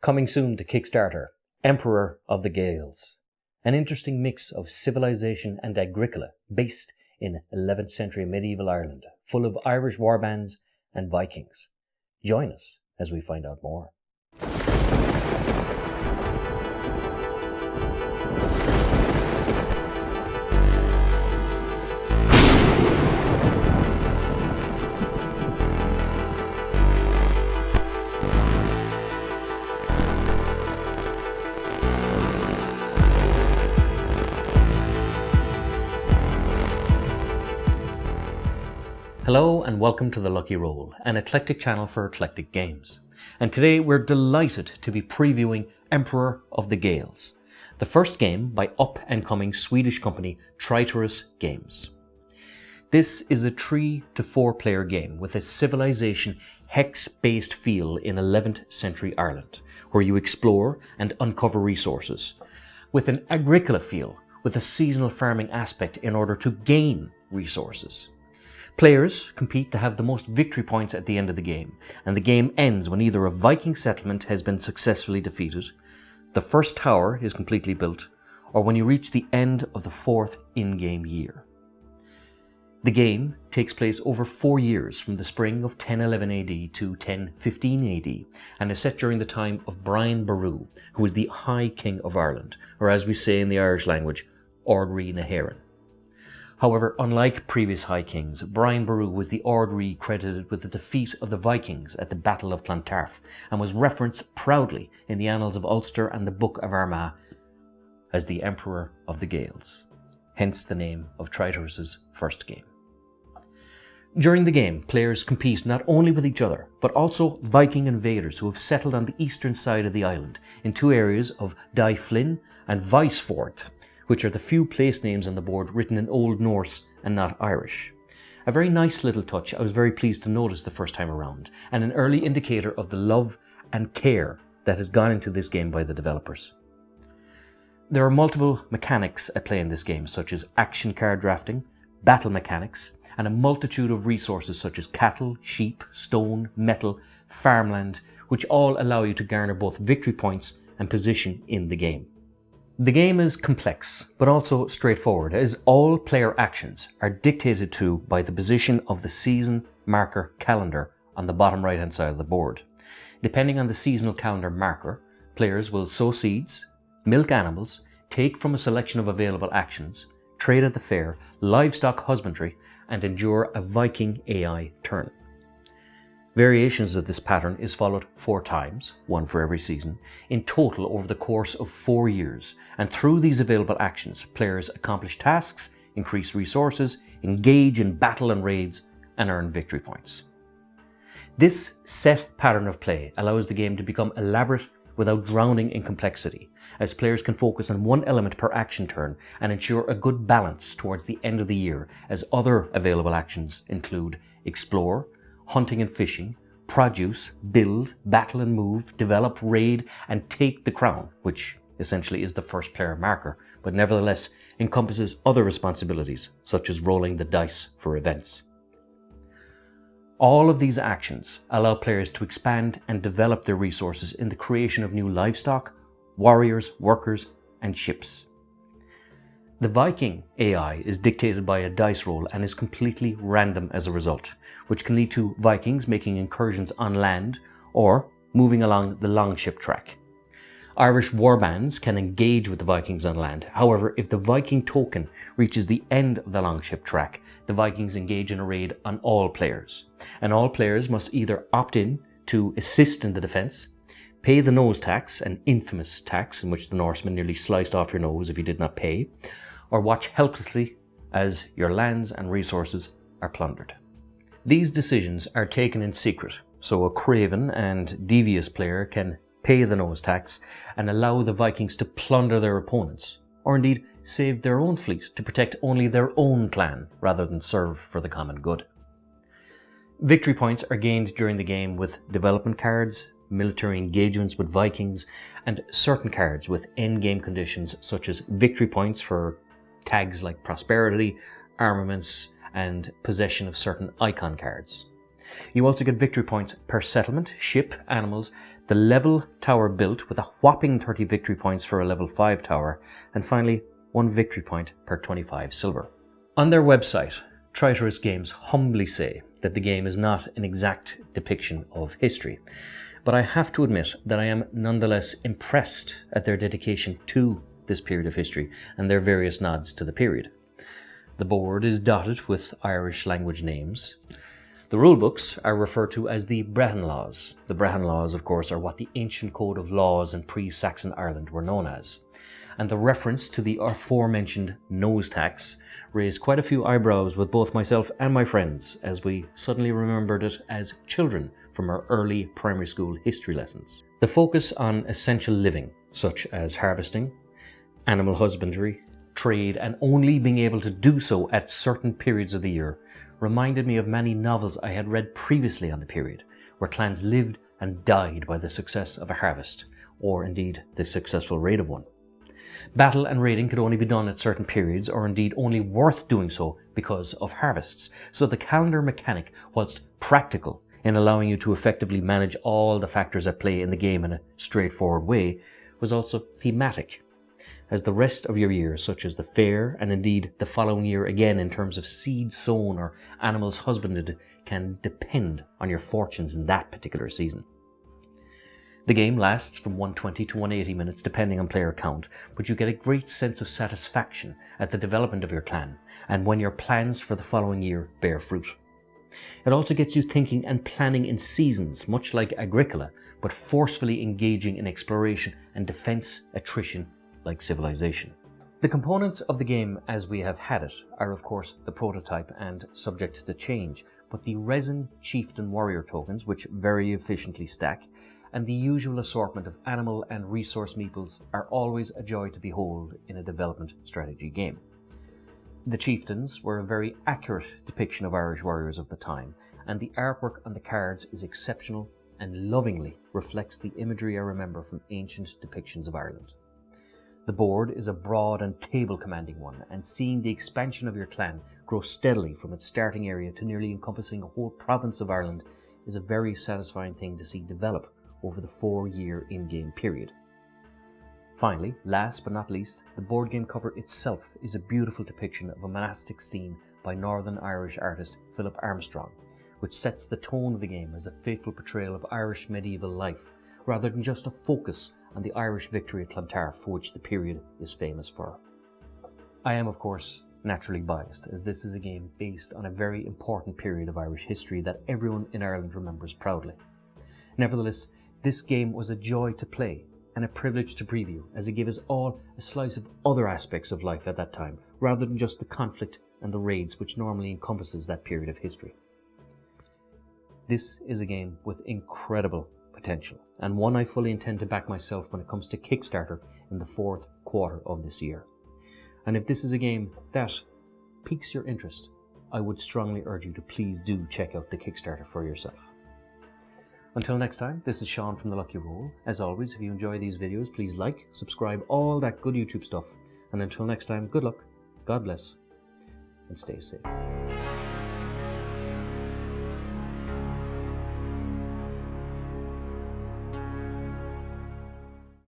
Coming soon to Kickstarter, Emperor of the Gaels. An interesting mix of civilization and Agricola based in 11th century medieval Ireland, full of Irish warbands and Vikings. Join us as we find out more. Hello and welcome to The Lucky Roll, an eclectic channel for eclectic games. And today we're delighted to be previewing Emperor of the Gaels, the first game by up-and-coming Swedish company Triturus Games. This is a 3 to 4 player game with a civilization hex-based feel in 11th century Ireland, where you explore and uncover resources, with an Agricola feel with a seasonal farming aspect in order to gain resources. Players compete to have the most victory points at the end of the game, and the game ends when either a Viking settlement has been successfully defeated, the first tower is completely built, or when you reach the end of the 4th in-game year. The game takes place over 4 years from the spring of 1011 AD to 1015 AD, and is set during the time of Brian Boru, who is the High King of Ireland, or as we say in the Irish language, Ordrí na hÉireann. However, unlike previous High Kings, Brian Boru was the Ordrí credited with the defeat of the Vikings at the Battle of Clontarf, and was referenced proudly in the Annals of Ulster and the Book of Armagh as the Emperor of the Gaels, hence the name of Triturus' first game. During the game, players compete not only with each other, but also Viking invaders who have settled on the eastern side of the island in 2 areas of Dai Flynn and Weisfort, which are the few place names on the board written in Old Norse and not Irish. A very nice little touch I was very pleased to notice the first time around, and an early indicator of the love and care that has gone into this game by the developers. There are multiple mechanics at play in this game, such as action card drafting, battle mechanics, and a multitude of resources such as cattle, sheep, stone, metal, farmland, which all allow you to garner both victory points and position in the game. The game is complex, but also straightforward, as all player actions are dictated to by the position of the season marker calendar on the bottom right hand side of the board. Depending on the seasonal calendar marker, players will sow seeds, milk animals, take from a selection of available actions, trade at the fair, livestock husbandry, and endure a Viking AI turn. Variations of this pattern is followed 4 times, 1 for every season, in total over the course of 4 years, and through these available actions, players accomplish tasks, increase resources, engage in battle and raids, and earn victory points. This set pattern of play allows the game to become elaborate without drowning in complexity, as players can focus on one element per action turn and ensure a good balance towards the end of the year, as other available actions include explore, hunting and fishing, produce, build, battle and move, develop, raid, and take the crown, which essentially is the first player marker, but nevertheless encompasses other responsibilities, such as rolling the dice for events. All of these actions allow players to expand and develop their resources in the creation of new livestock, warriors, workers, and ships. The Viking AI is dictated by a dice roll and is completely random as a result, which can lead to Vikings making incursions on land or moving along the longship track. Irish warbands can engage with the Vikings on land. However, if the Viking token reaches the end of the longship track, the Vikings engage in a raid on all players, and all players must either opt in to assist in the defense, pay the nose tax, an infamous tax in which the Norsemen nearly sliced off your nose if you did not pay, or watch helplessly as your lands and resources are plundered. These decisions are taken in secret, so a craven and devious player can pay the nose tax and allow the Vikings to plunder their opponents, or indeed save their own fleet to protect only their own clan rather than serve for the common good. Victory points are gained during the game with development cards, military engagements with Vikings, and certain cards with endgame conditions such as victory points for tags like prosperity, armaments, and possession of certain icon cards. You also get victory points per settlement, ship, animals, the level tower built with a whopping 30 victory points for a level 5 tower, and finally 1 victory point per 25 silver. On their website, Triturus Games humbly say that the game is not an exact depiction of history, but I have to admit that I am nonetheless impressed at their dedication to this period of history and their various nods to the period. The board is dotted with Irish language names. The rulebooks are referred to as the Brehon Laws. The Brehon Laws, of course, are what the ancient code of laws in pre-Saxon Ireland were known as. And the reference to the aforementioned nose tax raised quite a few eyebrows with both myself and my friends, as we suddenly remembered it as children from our early primary school history lessons. The focus on essential living, such as harvesting, animal husbandry, trade, and only being able to do so at certain periods of the year, reminded me of many novels I had read previously on the period, where clans lived and died by the success of a harvest, or indeed the successful raid of one. Battle and raiding could only be done at certain periods, or indeed only worth doing so because of harvests, so the calendar mechanic, whilst practical in allowing you to effectively manage all the factors at play in the game in a straightforward way, was also thematic, as the rest of your year, such as the fair and indeed the following year again in terms of seeds sown or animals husbanded, can depend on your fortunes in that particular season. The game lasts from 120 to 180 minutes depending on player count, but you get a great sense of satisfaction at the development of your clan and when your plans for the following year bear fruit. It also gets you thinking and planning in seasons, much like Agricola, but forcefully engaging in exploration and defense attrition like Civilization. The components of the game as we have had it are of course the prototype and subject to change, but the resin chieftain warrior tokens, which very efficiently stack, and the usual assortment of animal and resource meeples are always a joy to behold in a development strategy game. The chieftains were a very accurate depiction of Irish warriors of the time, and the artwork on the cards is exceptional and lovingly reflects the imagery I remember from ancient depictions of Ireland. The board is a broad and table-commanding one, and seeing the expansion of your clan grow steadily from its starting area to nearly encompassing a whole province of Ireland is a very satisfying thing to see develop over the 4-year in-game period. Finally, last but not least, the board game cover itself is a beautiful depiction of a monastic scene by Northern Irish artist Philip Armstrong, which sets the tone of the game as a faithful portrayal of Irish medieval life, rather than just a focus on the Irish victory at Clontarf, for which the period is famous for. I am, of course, naturally biased, as this is a game based on a very important period of Irish history that everyone in Ireland remembers proudly. Nevertheless, this game was a joy to play and a privilege to preview, as it gave us all a slice of other aspects of life at that time, rather than just the conflict and the raids which normally encompasses that period of history. This is a game with incredible potential, and one I fully intend to back myself when it comes to Kickstarter in the 4th quarter of this year. And if this is a game that piques your interest, I would strongly urge you to please do check out the Kickstarter for yourself. Until next time, this is Sean from The Lucky Roll. As always, if you enjoy these videos, please like, subscribe, all that good YouTube stuff. And until next time, good luck, God bless, and stay safe.